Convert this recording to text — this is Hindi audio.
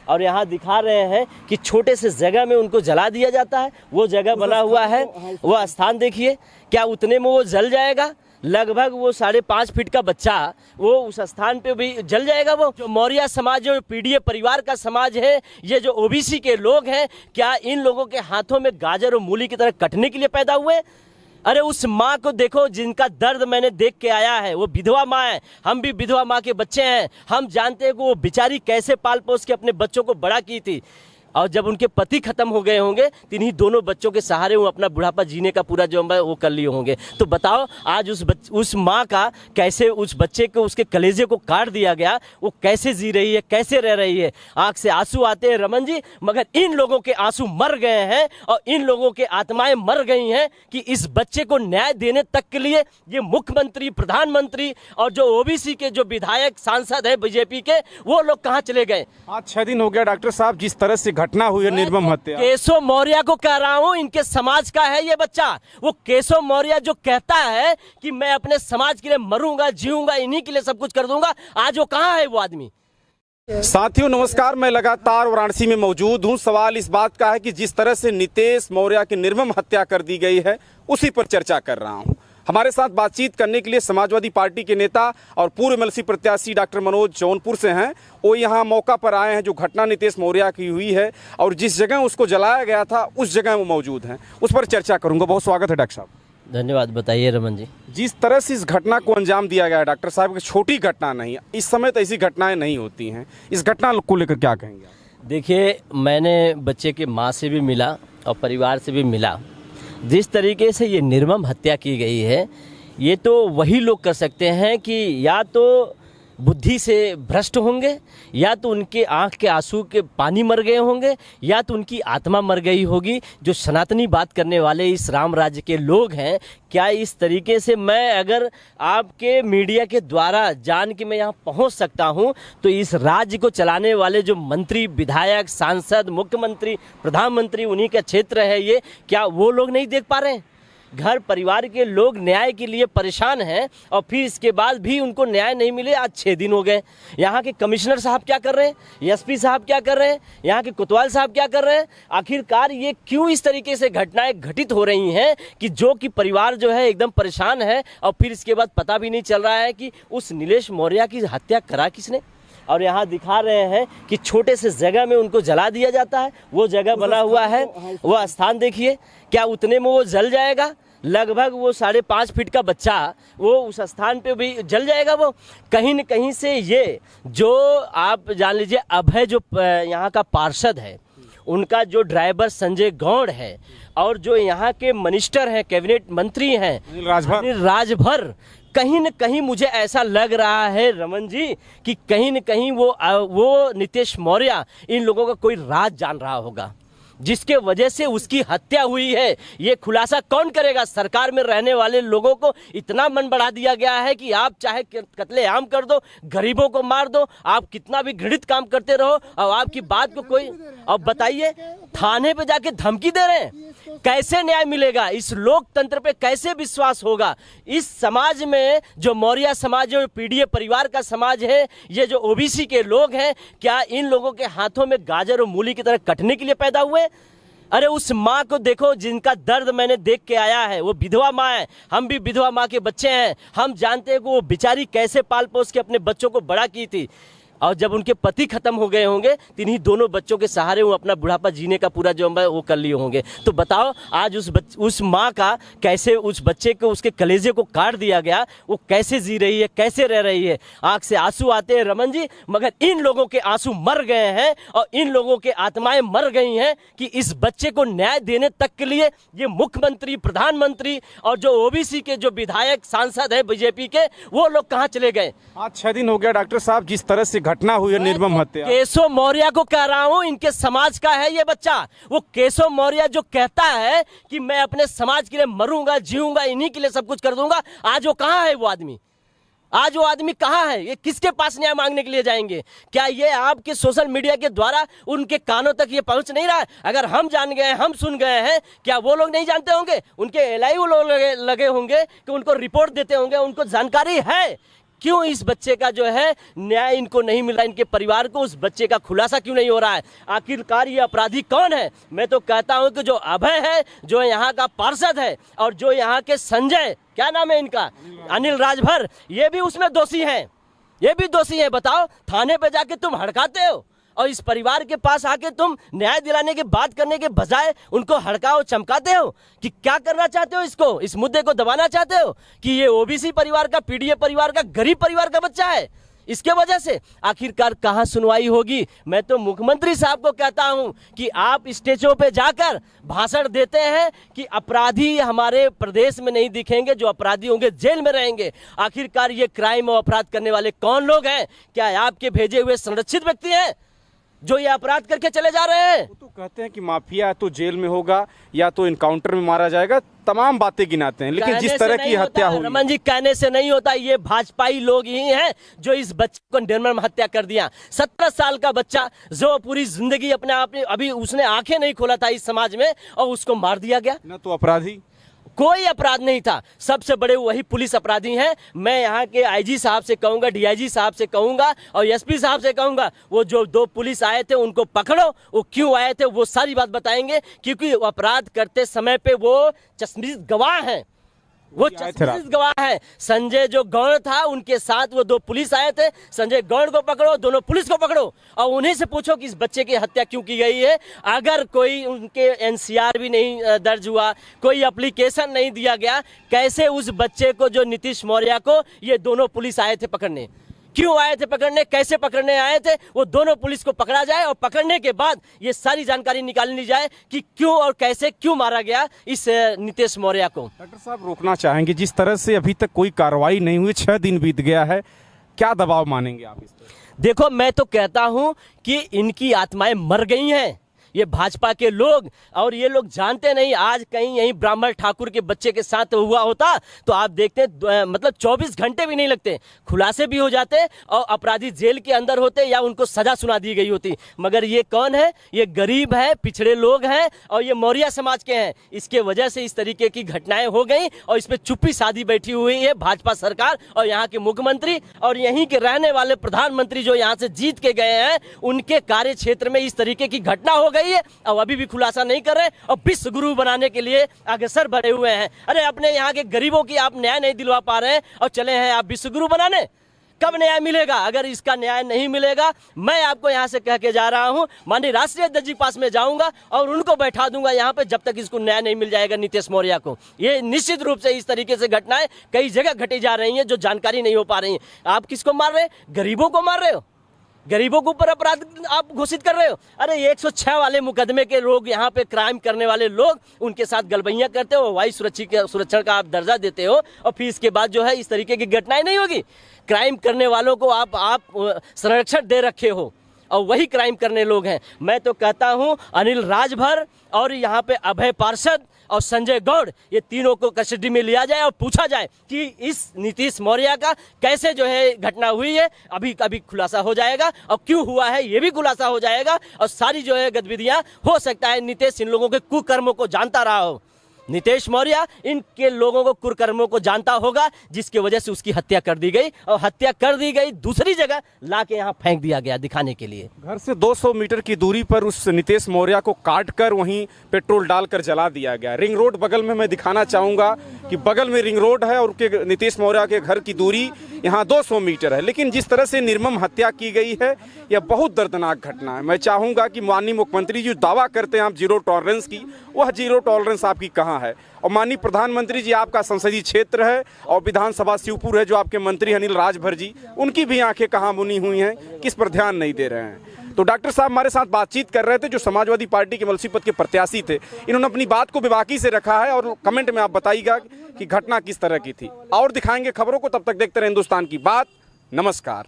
और यहाँ दिखा रहे हैं कि छोटे से जगह में उनको जला दिया जाता है। वो जगह बना हुआ है, वो स्थान देखिए, क्या उतने में वो जल जाएगा? लगभग वो 5.5 फीट का बच्चा वो उस स्थान पे भी जल जाएगा। वो जो मौर्य समाज, जो पीडीए परिवार का समाज है, ये जो ओबीसी के लोग हैं, क्या इन लोगों के हाथों में गाजर और मूली की तरह कटने के लिए पैदा हुए? अरे उस माँ को देखो जिनका दर्द मैंने देख के आया है। वो विधवा माँ है, हम भी विधवा माँ के बच्चे हैं। हम जानते हैं कि वो बेचारी कैसे पाल पोस के अपने बच्चों को बड़ा की थी, और जब उनके पति खत्म हो गए होंगे तो इन्हीं दोनों बच्चों के सहारे वो अपना बुढ़ापा जीने का पूरा जो है वो कर लिए होंगे। तो बताओ आज उस माँ का कैसे, उस बच्चे को, उसके कलेजे को काट दिया गया, वो कैसे जी रही है, कैसे रह रही है? आंख से आंसू आते हैं रमन जी, मगर इन लोगों के आंसू मर गए हैं और इन लोगों के आत्माएं मर गई हैं कि इस बच्चे को न्याय देने तक के लिए ये मुख्यमंत्री, प्रधानमंत्री और जो ओबीसी के जो विधायक, सांसद है बीजेपी के, वो लोग कहाँ चले गए? आज 6 दिन हो गया डॉक्टर साहब, जिस तरह से घटना हुई है, निर्मम हत्या। केशव मौर्य को कह रहा हूं, इनके समाज का है ये बच्चा। वो केशव मौर्य जो कहता है कि मैं अपने समाज के लिए मरूंगा, जीऊंगा, इन्हीं के लिए सब कुछ कर दूंगा, आज वो कहां है वो आदमी? साथियों नमस्कार, मैं लगातार वाराणसी में मौजूद हूं। सवाल इस बात का है कि जिस तरह से नीतीश मौर्य की निर्मम हत्या कर दी गई है, उसी पर चर्चा कर रहा हूं। हमारे साथ बातचीत करने के लिए समाजवादी पार्टी के नेता और पूर्व एमएलसी प्रत्याशी डॉक्टर मनोज जौनपुर से हैं। वो यहाँ मौका पर आए हैं, जो घटना नीतीश मौर्य की हुई है और जिस जगह उसको जलाया गया था उस जगह वो मौजूद हैं। उस पर चर्चा करूंगा। बहुत स्वागत है डॉक्टर साहब। धन्यवाद। बताइए रमन जी। जिस तरह से इस घटना को अंजाम दिया गया है डॉक्टर साहब, छोटी घटना नहीं, इस समय तो ऐसी घटनाएं नहीं होती हैं, इस घटना को लेकर क्या कहेंगे आप? देखिए, मैंने बच्चे के माँ से भी मिला और परिवार से भी मिला। जिस तरीके से ये निर्मम हत्या की गई है, ये तो वही लोग कर सकते हैं कि या तो बुद्धि से भ्रष्ट होंगे, या तो उनके आंख के आंसू के पानी मर गए होंगे, या तो उनकी आत्मा मर गई होगी। जो सनातनी बात करने वाले इस राम राज्य के लोग हैं, क्या इस तरीके से मैं अगर आपके मीडिया के द्वारा जान के मैं यहाँ पहुँच सकता हूँ, तो इस राज्य को चलाने वाले जो मंत्री, विधायक, सांसद, मुख्यमंत्री, प्रधानमंत्री, उन्हीं का क्षेत्र है ये, क्या वो लोग नहीं देख पा रहे हैं? घर परिवार के लोग न्याय के लिए परेशान हैं और फिर इसके बाद भी उनको न्याय नहीं मिले। आज 6 दिन हो गए। यहाँ के कमिश्नर साहब क्या कर रहे हैं, एसपी साहब क्या कर रहे हैं, यहाँ के कोतवाल साहब क्या कर रहे हैं? आखिरकार ये क्यों इस तरीके से घटनाएं घटित हो रही हैं कि जो कि परिवार जो है एकदम परेशान है और फिर इसके बाद पता भी नहीं चल रहा है कि उस नीलेश मौर्य की हत्या करा किसने? और यहाँ दिखा रहे हैं कि छोटे से जगह में उनको जला दिया जाता है। वो जगह बना हुआ है, वो स्थान देखिए, क्या उतने में वो जल जाएगा? लगभग वो 5.5 फीट का बच्चा वो उस स्थान पे भी जल जाएगा। वो कहीं न कहीं से ये जो आप जान लीजिए अभय जो यहाँ का पार्षद है, उनका जो ड्राइवर संजय गौड़ है, और जो यहाँ के मिनिस्टर हैं, कैबिनेट मंत्री हैं अनिल राजभर, कहीं न कहीं मुझे ऐसा लग रहा है रमन जी कि कहीं न कहीं वो नीतीश मौर्य इन लोगों का कोई राज जान रहा होगा, जिसके वजह से उसकी हत्या हुई है। ये खुलासा कौन करेगा? सरकार में रहने वाले लोगों को इतना मन बढ़ा दिया गया है कि आप चाहे कत्लेआम कर दो, गरीबों को मार दो, आप कितना भी घृणित काम करते रहो और आपकी बात को कोई, अब बताइए, थाने पे जाके धमकी दे रहे हैं। कैसे न्याय मिलेगा? इस लोकतंत्र पे कैसे विश्वास होगा? इस समाज में जो मौर्य समाज, जो पीडीए परिवार का समाज है, ये जो ओबीसी के लोग हैं, क्या इन लोगों के हाथों में गाजर और मूली की तरह कटने के लिए पैदा हुए? अरे उस माँ को देखो जिनका दर्द मैंने देख के आया है। वो विधवा माँ है, हम भी विधवा माँ के बच्चे हैं। हम जानते हैं कि वो बेचारी कैसे पाल पोस के अपने बच्चों को बड़ा की थी, और जब उनके पति खत्म हो गए होंगे तो इन्हीं दोनों बच्चों के सहारे वो अपना बुढ़ापा जीने का पूरा जो है वो कर लिए होंगे। तो बताओ आज उस माँ का कैसे, उस बच्चे को, उसके कलेजे को काट दिया गया, वो कैसे जी रही है, कैसे रह रही है? आंख से आंसू आते हैं रमन जी, मगर इन लोगों के आंसू मर गए हैं और इन लोगों के आत्माएं मर गई हैं कि इस बच्चे को न्याय देने तक के लिए ये मुख्यमंत्री, प्रधानमंत्री और जो ओबीसी के जो विधायक, सांसद है बीजेपी के, वो लोग कहाँ चले गए? आज 6 दिन हो गया डॉक्टर साहब, जिस तरह से घटना हुई है, निर्मम हत्या। केशव मौर्य को कह रहा हूं, इनके समाज का है ये बच्चा। वो केशव मौर्य जो कहता है कि मैं अपने समाज के लिए मरूंगा, जीऊंगा, इन्हीं के लिए सब कुछ कर दूंगा, आज वो कहां है वो आदमी? आज वो आदमी कहाँ है? ये किसके पास न्याय मांगने के लिए जाएंगे? क्या ये आपके सोशल मीडिया के द्वारा उनके कानों तक ये पहुंच नहीं रहा है? अगर हम जान गए, हम सुन गए हैं, क्या वो लोग नहीं जानते होंगे? उनके एलआईओ लोग लगे होंगे कि उनको रिपोर्ट देते होंगे, उनको जानकारी है क्यों इस बच्चे का जो है न्याय इनको नहीं मिला, इनके परिवार को उस बच्चे का खुलासा क्यों नहीं हो रहा है? आखिरकार ये अपराधी कौन है? मैं तो कहता हूं कि जो अभय है, जो यहाँ का पार्षद है, और जो यहाँ के संजय, क्या नाम है इनका, अनिल राजभर, ये भी उसमें दोषी हैं। ये भी दोषी है। बताओ, थाने पे जाके तुम हड़काते हो और इस परिवार के पास आके तुम न्याय दिलाने की बात करने के बजाय उनको हड़काओ, चमकाते हो कि क्या करना चाहते हो? इसको, इस मुद्दे को दबाना चाहते हो कि ये ओबीसी परिवार का, पीडीए परिवार का, गरीब परिवार का बच्चा है। इसके वजह से आखिरकार कहां सुनवाई होगी? मैं तो मुख्यमंत्री साहब को कहता हूं कि आप स्टेजों पे जाकर भाषण देते हैं कि अपराधी हमारे प्रदेश में नहीं दिखेंगे, जो अपराधी होंगे जेल में रहेंगे। आखिरकार ये क्राइम और अपराध करने वाले कौन लोग हैं? क्या आपके भेजे हुए संरक्षित व्यक्ति हैं जो ये अपराध करके चले जा रहे हैं? वो तो कहते हैं कि माफिया तो जेल में होगा या तो इनकाउंटर में मारा जाएगा, तमाम बातें गिनाते हैं, लेकिन जिस तरह की हत्या हुई, रमन जी, कहने से नहीं होता। ये भाजपाई लोग ही हैं जो इस बच्चे को निर्मम हत्या कर दिया। 17 साल का बच्चा जो पूरी जिंदगी अपने आप में, अभी उसने आंखें नहीं खोला था इस समाज में, और उसको मार दिया गया। न तो अपराधी, कोई अपराध नहीं था। सबसे बड़े वही पुलिस अपराधी हैं। मैं यहाँ के आईजी साहब से कहूंगा, डीआईजी साहब से कहूंगा और एसपी साहब से कहूंगा, वो जो 2 पुलिस आए थे उनको पकड़ो। वो क्यों आए थे वो सारी बात बताएंगे, क्योंकि अपराध करते समय पे वो चश्मदीद गवाह हैं। वो चश्मदीद गवाह है। संजय जो गौड़ था, उनके साथ वो 2 पुलिस आए थे। संजय गौड़ को पकड़ो, दोनों पुलिस को पकड़ो और उन्हीं से पूछो कि इस बच्चे की हत्या क्यों की गई है। अगर कोई उनके एनसीआर भी नहीं दर्ज हुआ, कोई एप्लीकेशन नहीं दिया गया, कैसे उस बच्चे को, जो नीतीश मौर्य को, ये दोनों पुलिस आए थे पकड़ने? क्यों आए थे पकड़ने, कैसे पकड़ने आए थे? वो दोनों पुलिस को पकड़ा जाए और पकड़ने के बाद ये सारी जानकारी निकाल ली जाए कि क्यों और कैसे क्यों मारा गया इस नीतीश मौर्य को। डॉक्टर साहब, रोकना चाहेंगे, जिस तरह से अभी तक कोई कार्रवाई नहीं हुई, 6 दिन बीत गया है, क्या दबाव मानेंगे आप इस पर? देखो, मैं तो कहता हूं कि इनकी आत्माएं मर गई हैं, ये भाजपा के लोग, और ये लोग जानते नहीं। आज कहीं यहीं ब्राह्मण ठाकुर के बच्चे के साथ हुआ होता तो आप देखते, मतलब 24 घंटे भी नहीं लगते, खुलासे भी हो जाते और अपराधी जेल के अंदर होते या उनको सजा सुना दी गई होती। मगर ये कौन है? ये गरीब है, पिछड़े लोग हैं और ये मौर्य समाज के हैं। इसके वजह से इस तरीके की घटनाएं हो गई और इस पर चुप्पी साधी बैठी हुई है भाजपा सरकार और यहाँ के मुख्यमंत्री और यहीं के रहने वाले प्रधानमंत्री जो यहाँ से जीत के गए हैं। उनके कार्य क्षेत्र में इस तरीके की घटना हो गई है और अभी भी खुलासा नहीं कर रहे और विश्व गुरु बनाने के लिए अग्रसर बढ़े हुए हैं। अरे, अपने यहाँ के गरीबों की आप न्याय नहीं दिलवा पा रहे हैं और चले हैं आप विश्व गुरु बनाने। कब न्याय मिलेगा? अगर इसका न्याय नहीं मिलेगा, मैं आपको यहाँ से कह के जा रहा हूँ, माननीय राष्ट्रीय अध्यक्ष जी पास में जाऊंगा और उनको बैठा दूंगा यहाँ पे, जब तक इसको न्याय नहीं मिल जाएगा नीतीश मौर्य को। ये निश्चित रूप से इस तरीके से घटनाएं कई जगह घटी जा रही हैं जो जानकारी नहीं हो पा रही है। आप किसको मार रहे हैं? गरीबों को मार रहे हो, गरीबों के ऊपर अपराध आप घोषित कर रहे हो। अरे, 106 वाले मुकदमे के लोग, यहाँ पे क्राइम करने वाले लोग, उनके साथ गलबैयां करते हो, वायु सुरक्षण का आप दर्जा देते हो और फिर इसके बाद जो है इस तरीके की घटनाएं नहीं होगी। क्राइम करने वालों को आप संरक्षण दे रखे हो और वही क्राइम करने लोग हैं। मैं तो कहता हूं अनिल राजभर और यहाँ पे अभय पार्षद और संजय गौड़, ये तीनों को कस्टडी में लिया जाए और पूछा जाए कि इस नीतीश मौर्य का कैसे जो है घटना हुई है। अभी खुलासा हो जाएगा और क्यों हुआ है ये भी खुलासा हो जाएगा और सारी जो है गतिविधियां, हो सकता है नीतीश इन लोगों के कुकर्मों को जानता रहा हो। नीतीश मौर्य इनके लोगों को कुकर्मों को जानता होगा, जिसकी वजह से उसकी हत्या कर दी गई और हत्या कर दी गई दूसरी जगह लाके यहाँ फेंक दिया गया दिखाने के लिए। घर से 200 मीटर की दूरी पर उस नीतीश मौर्य को काट कर वहीं पेट्रोल डालकर जला दिया गया। रिंग रोड बगल में, मैं दिखाना चाहूंगा कि बगल में रिंग रोड है और उनके नीतीश मौर्य के घर की दूरी यहाँ 200 मीटर है। लेकिन जिस तरह से निर्मम हत्या की गई है, यह बहुत दर्दनाक घटना है। मैं चाहूंगा कि माननीय मुख्यमंत्री जी दावा करते हैं आप जीरो टॉलरेंस की, वह जीरो टॉलरेंस आपकी कहाँ है? और माननीय प्रधानमंत्री जी, आपका संसदीय क्षेत्र है और विधानसभा शिवपुर है, जो आपके मंत्री अनिल राजभर जी, उनकी भी आंखें कहाँ मुनी हुई हैं, किस पर ध्यान नहीं दे रहे हैं? तो डॉक्टर साहब हमारे साथ बातचीत कर रहे थे, जो समाजवादी पार्टी के मलसीपत के प्रत्याशी थे। इन्होंने अपनी बात को बेबाकी से रखा है और कमेंट में आप बताइएगा कि घटना किस तरह की थी। और दिखाएंगे खबरों को, तब तक देखते रहे हिंदुस्तान की बात। नमस्कार।